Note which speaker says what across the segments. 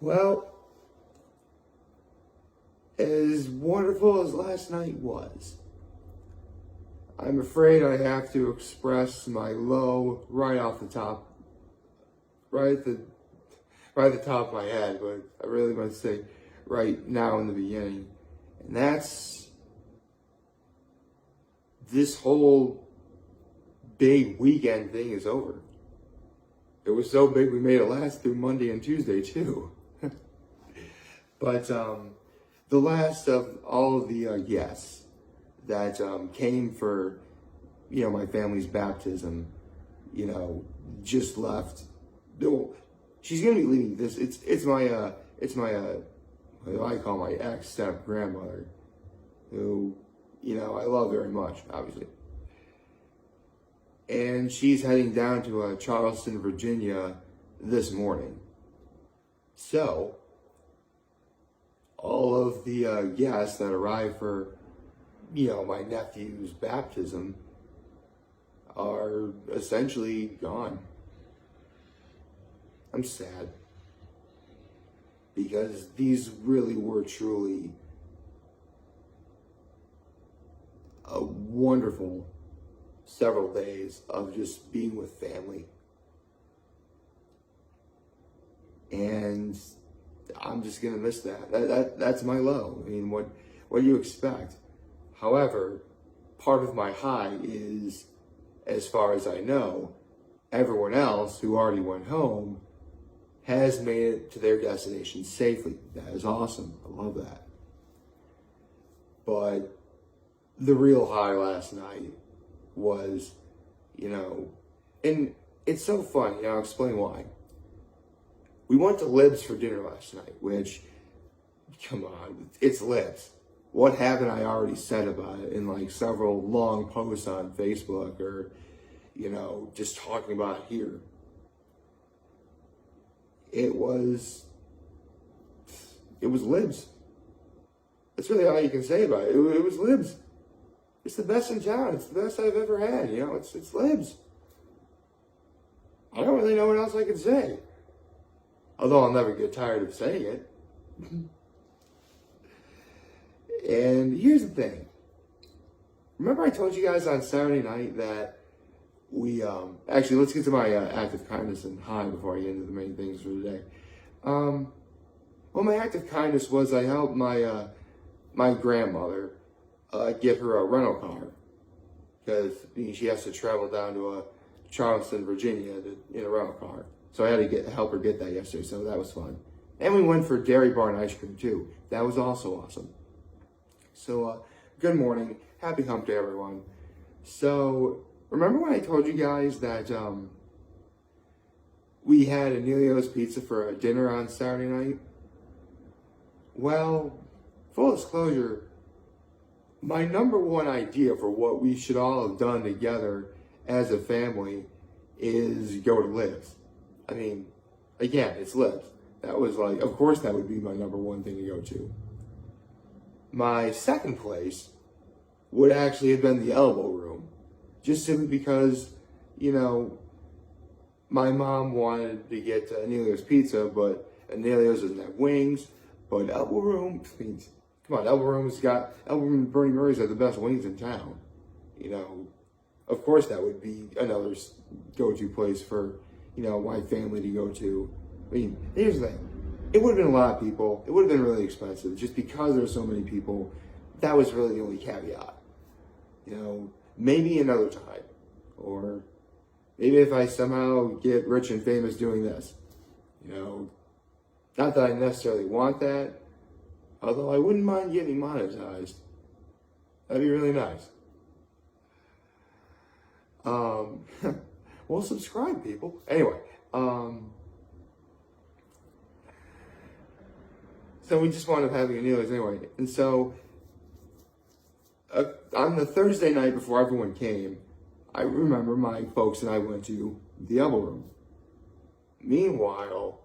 Speaker 1: Well, as wonderful as last night was, I'm afraid I have to express my low right off the top, right at the top of my head, but I really want to say right now in the beginning. And that's this whole big weekend thing is over. It was so big we made it last through Monday and Tuesday too. But the last of all of the guests that came for, my family's baptism, just left. No, she's gonna be leaving this. It's my what do I call my ex-step grandmother, who, I love very much, obviously. And she's heading down to Charleston, Virginia this morning. So, all of the guests that arrived for, my nephew's baptism are essentially gone. I'm sad. Because these really were truly a wonderful several days of just being with family. And I'm just gonna miss that. That's my low. I mean, what do you expect? However, part of my high is, as far as I know, everyone else who already went home has made it to their destination safely. That is awesome. I love that. But the real high last night was, and it's so fun, I'll explain why. We went to Libs for dinner last night, which, come on, it's Libs. What haven't I already said about it in like several long posts on Facebook or, just talking about it here? It was Libs. That's really all you can say about it. It was Libs. It's the best in town. It's the best I've ever had. It's Libs. I don't really know what else I can say. Although I'll never get tired of saying it. And here's the thing. Remember I told you guys on Saturday night that we, actually, let's get to my act of kindness and high before I get into the main things for today. Well, my act of kindness was I helped my grandmother get her a rental car, because she has to travel down to Charleston, Virginia in a rental car. So I had to help her get that yesterday, so that was fun. And we went for Dairy Barn ice cream too. That was also awesome. So good morning, happy hump day everyone. So remember when I told you guys that we had Emilio's Pizza for dinner on Saturday night? Well, full disclosure, my number one idea for what we should all have done together as a family is go to Libs. I mean, again, it's Libs. That was like, of course that would be my number one thing to go to. My second place would actually have been the Elbow Room. Just simply because, my mom wanted to get Anelio's Pizza, but Anelio's doesn't have wings. But Elbow Room, come on, Elbow Room and Bernie Murray's are the best wings in town. Of course that would be another go-to place for, my family to go to. I mean, here's the thing. It would have been a lot of people. It would have been really expensive just because there were so many people. That was really the only caveat. Maybe another time. Or maybe if I somehow get rich and famous doing this. Not that I necessarily want that. Although I wouldn't mind getting monetized. That'd be really nice. Well, subscribe, people. Anyway, so we just wound up having Anelia's anyway. And so, on the Thursday night before everyone came, I remember my folks and I went to the Elbow Room. Meanwhile,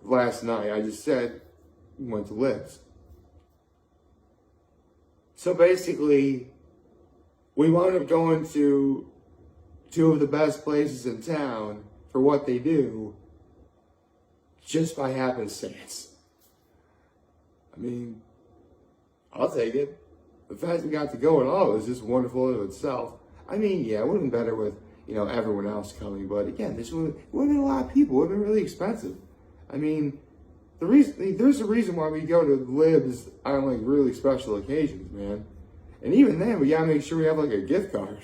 Speaker 1: last night, I just said, we went to Libs. So basically, we wound up going to two of the best places in town for what they do, just by happenstance. I mean, I'll take it. The fact we got to go at all is just wonderful in itself. I mean, yeah, it would have been better with, everyone else coming, but again, it would have been a lot of people. It would have been really expensive. I mean, there's a reason why we go to libs on like really special occasions, man. And even then, we gotta make sure we have like a gift card.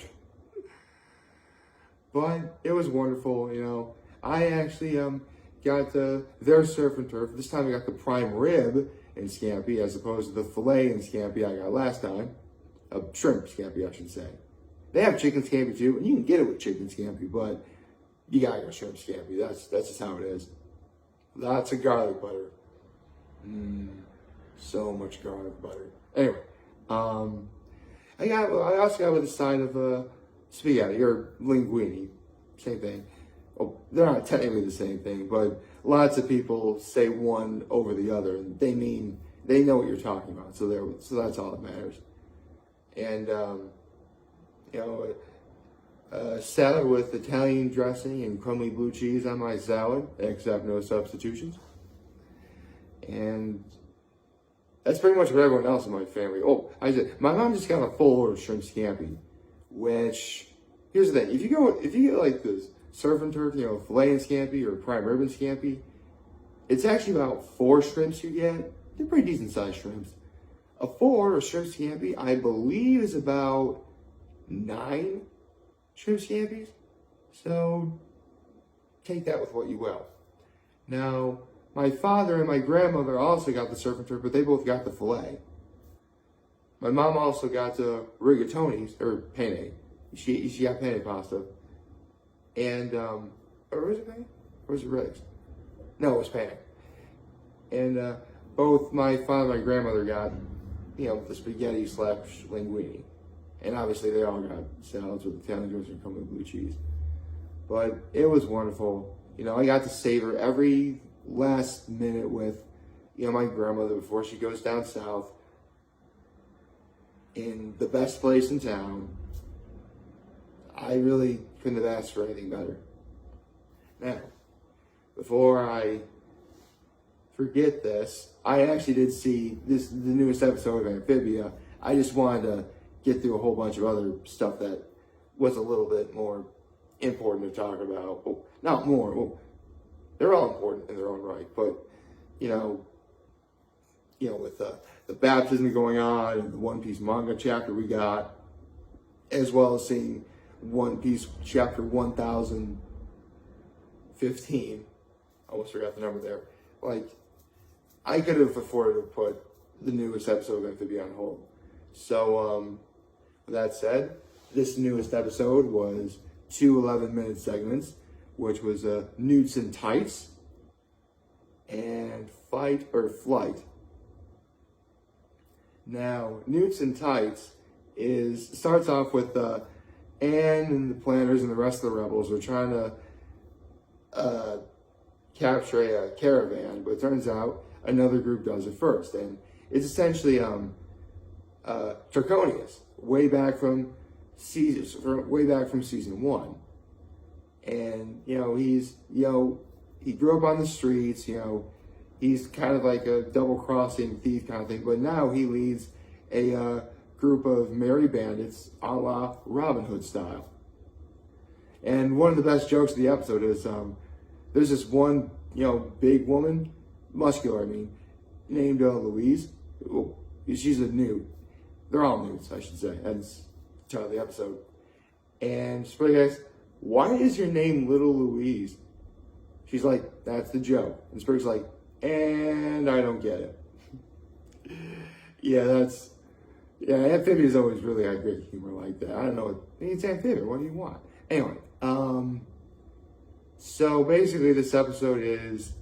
Speaker 1: But it was wonderful, I actually got their surf and turf. This time I got the prime rib and scampi as opposed to the filet and scampi I got last time. Shrimp scampi, I should say. They have chicken scampi too, and you can get it with chicken scampi, but you gotta go shrimp scampi. That's just how it is. Lots of garlic butter. So much garlic butter. Anyway, I also got with a side of spaghetti or linguine, same thing. Oh, they're not technically the same thing, but lots of people say one over the other, and they know what you're talking about. So that's all that matters. And salad with Italian dressing and crumbly blue cheese on my salad, except no substitutions. And that's pretty much what everyone else in my family. Oh, my mom just got a full order of shrimp scampi, which, here's the thing, if you get like this surf and turf, filet and scampi or prime rib and scampi, it's actually about 4 shrimps you get. They're pretty decent sized shrimps. A full order of shrimp scampi, I believe, is about 9 shrimp scampis. So take that with what you will. Now, my father and my grandmother also got the surf and turf, but they both got the filet. My mom also got the rigatoni's, or penne. She got penne pasta. And, or was it penne? Or was it rigs? No, it was penne. And both my father and my grandmother got, the spaghetti / linguine. And obviously they all got salads with Italian dressing and crumbly blue cheese. But it was wonderful. I got to savor every last minute with, my grandmother before she goes down south in the best place in town. I really couldn't have asked for anything better. Now, before I forget this, I actually did see the newest episode of Amphibia. I just wanted to get through a whole bunch of other stuff that was a little bit more important to talk about. Well, not more. Well, they're all important in their own right, but with the baptism going on and the One Piece manga chapter we got, as well as seeing One Piece chapter 1015. I almost forgot the number there. Like, I could have afforded to put the newest episode of Amphibia on hold. So, with that said, this newest episode was 2 11-minute segments, which was Newts and Tights and Fight or Flight. Now, Newts and Tights starts off with Anne and the planners and the rest of the rebels are trying to capture a caravan, but it turns out another group does it first, and it's essentially Draconius, way back from season 1. And he grew up on the streets, he's kind of like a double-crossing thief kind of thing, but now he leads a group of merry bandits a la Robin Hood style. And one of the best jokes of the episode is there's this one big woman, muscular named Louise. She's a newt. They're all newts, I should say. That's the title of the episode. And she's like, guys, why is your name Little Louise? She's like, that's the joke. And Sprig's like, and I don't get it. Amphibia's always really had great humor like that. I don't know. It's Amphibia. What do you want? Anyway, so basically this episode is,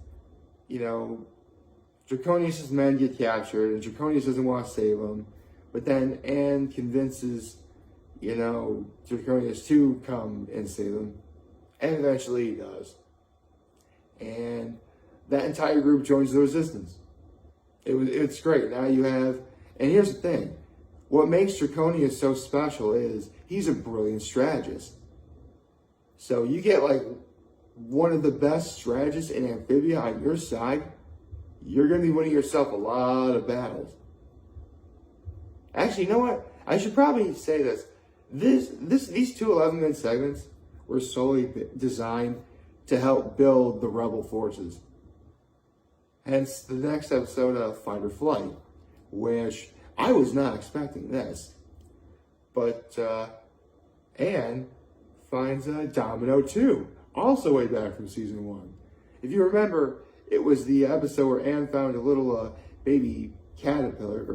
Speaker 1: Draconius' men get captured, and Draconius doesn't want to save them. But then Anne convinces, Draconius to come and save them. And eventually he does. And that entire group joins the resistance. It's great. Now you have, and here's the thing. What makes Draconius so special is he's a brilliant strategist. So you get one of the best strategists in Amphibia on your side, you're going to be winning yourself a lot of battles. Actually, you know what? I should probably say this. These two 11-minute segments were solely designed to help build the rebel forces. Hence, the next episode of Fight or Flight, which I was not expecting this. But Anne finds Domino 2, also way back from season 1. If you remember, it was the episode where Anne found a little baby caterpillar,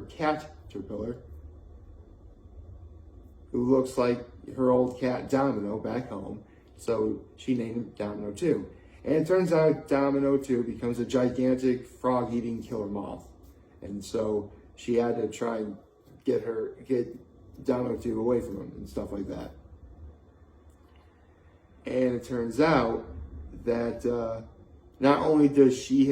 Speaker 1: who looks like her old cat Domino back home. So she named him Domino 2. And it turns out Domino 2 becomes a gigantic frog-eating killer moth. And so she had to try and get Domino 2 away from him and stuff like that. And it turns out that not only is she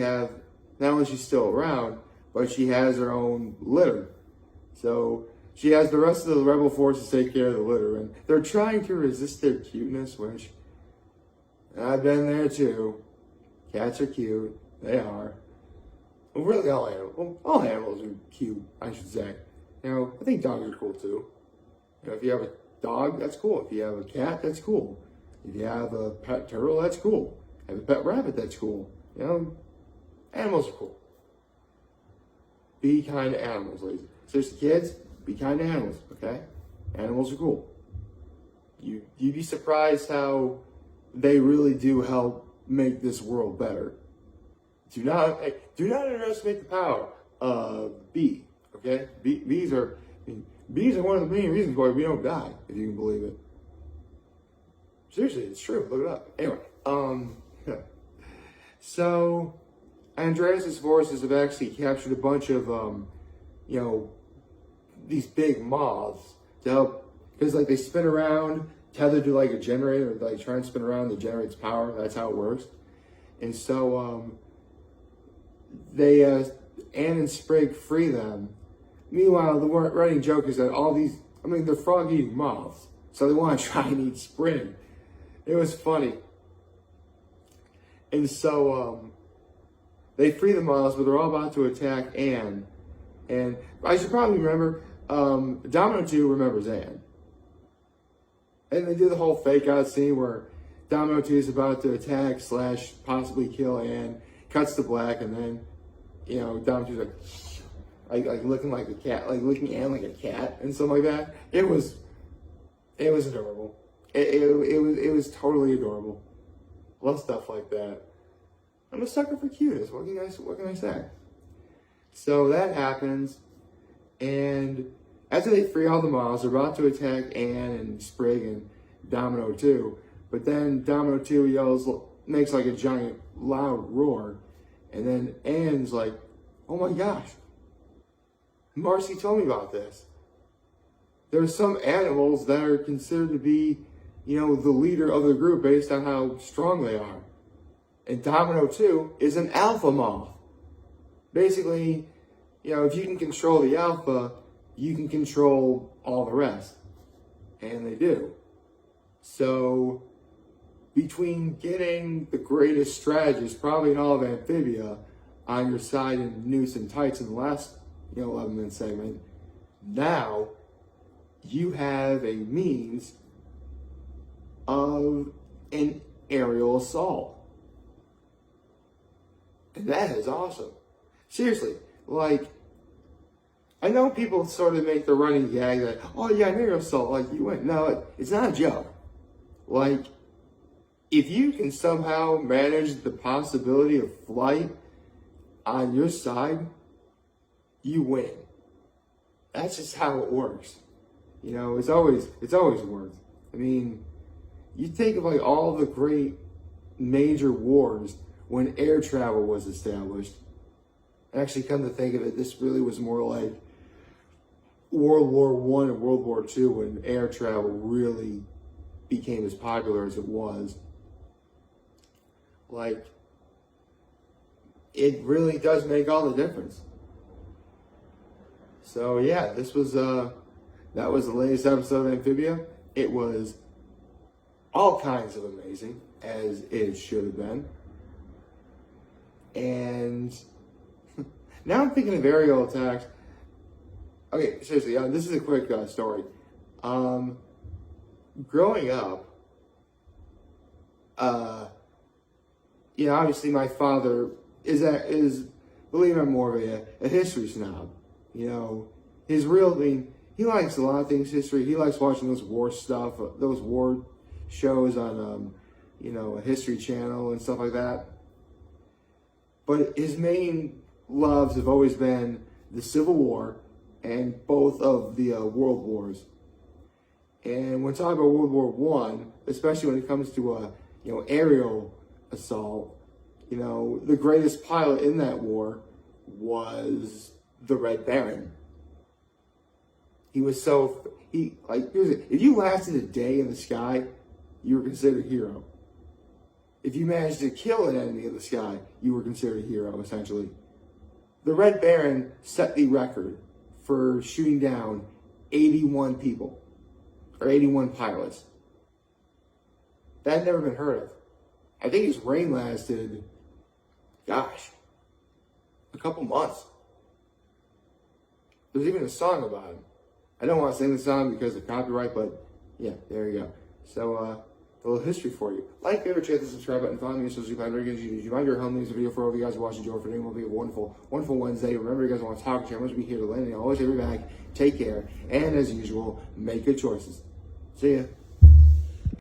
Speaker 1: still around, but she has her own litter. So she has the rest of the rebel forces take care of the litter, and they're trying to resist their cuteness, which I've been there too. Cats are cute. They are. Well, really, all animals are cute, I should say. You know, I think dogs are cool too. You know, if you have a dog, that's cool. If you have a cat, that's cool. If you have a pet turtle, that's cool. Have a pet rabbit, that's cool. You know, animals are cool. Be kind to animals, ladies. Seriously, kids, be kind to animals, okay? Animals are cool. You'd be surprised how they really do help make this world better. Do not underestimate the power of bees, okay? Bees are one of the main reasons why we don't die, if you can believe it. Seriously, it's true. Look it up. Anyway, so Andreas' forces have actually captured a bunch of, these big moths to help, because like they spin around, tethered to like a generator, like try and spin around that generates power. That's how it works. And so Anne and Sprig free them. Meanwhile, the running joke is that they're frog-eating moths, so they want to try and eat Sprig. It was funny. And so they free the moths, but they're all about to attack Anne. And I should probably remember, Domino 2 remembers Anne. And they do the whole fake out scene where Domino 2 is about to attack / possibly kill Anne, cuts to black, and then, Domino 2 is like looking like a cat, like looking Anne like a cat and stuff like that. It was adorable. It was totally adorable. Love stuff like that. I'm a sucker for cuteness. What can I say? So that happens, and after they free all the moths, they're about to attack Anne and Sprig and Domino 2. But then Domino 2 makes like a giant loud roar, and then Anne's like, "Oh my gosh, Marcy told me about this. There's some animals that are considered to be, the leader of the group based on how strong they are. And Domino 2 is an alpha moth. Basically, if you can control the alpha, you can control all the rest." And they do. So, between getting the greatest strategist, probably in all of Amphibia, on your side in Newts and Tights in the last, 11-minute segment, now you have a means of an aerial assault. And that is awesome. Seriously, I know people sort of make the running gag that, "Oh yeah, an aerial assault, you win." No, it's not a joke. If you can somehow manage the possibility of flight on your side, you win. That's just how it works. It's always worked. I mean, you think of all the great major wars when air travel was established. Actually, come to think of it, this really was more like World War I and World War II when air travel really became as popular as it was. It really does make all the difference. So yeah, that was the latest episode of Amphibia. It was all kinds of amazing. as it should have been. And now I'm thinking of aerial attacks. Okay, seriously, this is a quick story. Growing up, obviously my father is believe I'm more of a history snob. He likes a lot of things history. He likes watching those war stuff, those war shows on, a History Channel and stuff like that. But his main loves have always been the Civil War and both of the World Wars. And when talking about World War I, especially when it comes to aerial assault, the greatest pilot in that war was the Red Baron. Here's it. If you lasted a day in the sky, you were considered a hero. If you managed to kill an enemy in the sky, you were considered a hero, essentially. The Red Baron set the record for shooting down 81 people, or 81 pilots. That had never been heard of. I think his reign lasted, a couple months. There's even a song about him. I don't want to sing the song because of copyright, but yeah, there you go. So, a little history for you. Like, favorite, share, the subscribe button, follow me on social media. You mind your home leaves a video for all of you guys who watch and enjoy for today. Will be a wonderful, wonderful Wednesday. Remember, you guys want to talk to you. I'm going to be here to land. Always have your back. Take care. And as usual, make good choices. See ya.